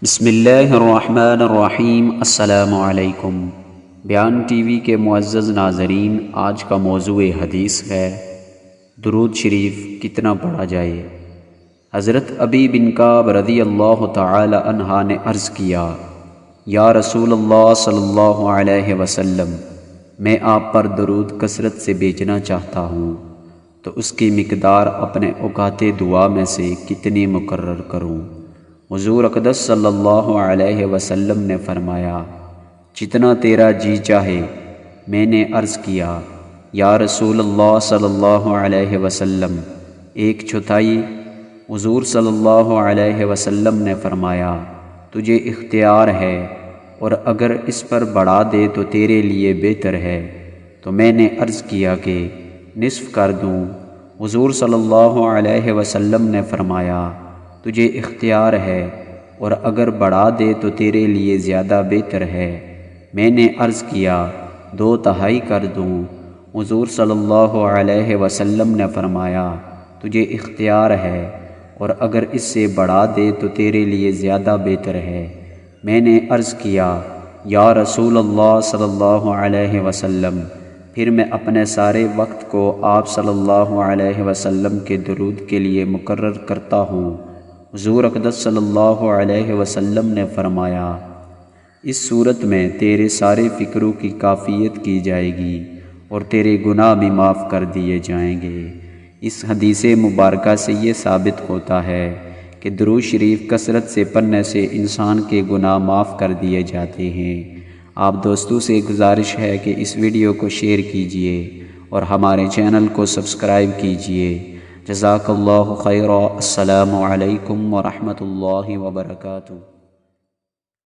بسم اللہ الرحمن الرحیم۔ السلام علیکم۔ بیان ٹی وی کے معزز ناظرین، آج کا موضوع حدیث ہے درود شریف کتنا پڑھا جائے۔ حضرت ابی بن کعب رضی اللہ تعالی عنہ نے عرض کیا، یا رسول اللہ صلی اللہ علیہ وسلم، میں آپ پر درود کثرت سے بھیجنا چاہتا ہوں، تو اس کی مقدار اپنے اوقات دعا میں سے کتنی مقرر کروں؟ حضور اقدس صلی اللہ علیہ وسلم نے فرمایا، جتنا تیرا جی چاہے۔ میں نے عرض کیا، یا رسول اللہ صلی اللہ علیہ وسلم، 1/4؟ حضور صلی اللہ علیہ وسلم نے فرمایا، تجھے اختیار ہے، اور اگر اس پر بڑھا دے تو تیرے لیے بہتر ہے۔ تو میں نے عرض کیا کہ نصف کر دوں؟ حضور صلی اللہ علیہ وسلم نے فرمایا، تجھے اختیار ہے، اور اگر بڑھا دے تو تیرے لیے زیادہ بہتر ہے۔ میں نے عرض کیا، 2/3 کر دوں؟ حضور صلی اللہ علیہ وسلم نے فرمایا، تجھے اختیار ہے، اور اگر اس سے بڑھا دے تو تیرے لیے زیادہ بہتر ہے۔ میں نے عرض کیا، یا رسول اللہ صلی اللہ علیہ وسلم، پھر میں اپنے سارے وقت کو آپ صلی اللہ علیہ وسلم کے درود کے لیے مقرر کرتا ہوں۔ حضور اقدس صلی اللہ علیہ وسلم نے فرمایا، اس صورت میں تیرے سارے فکروں کی کافیت کی جائے گی، اور تیرے گناہ بھی معاف کر دیے جائیں گے۔ اس حدیث مبارکہ سے یہ ثابت ہوتا ہے کہ درود شریف کثرت سے پڑھنے سے انسان کے گناہ معاف کر دیے جاتے ہیں۔ آپ دوستوں سے گزارش ہے کہ اس ویڈیو کو شیئر کیجئے اور ہمارے چینل کو سبسکرائب کیجئے۔ جزاک اللہ خیرا۔ السلام علیکم ورحمۃ اللہ وبرکاتہ۔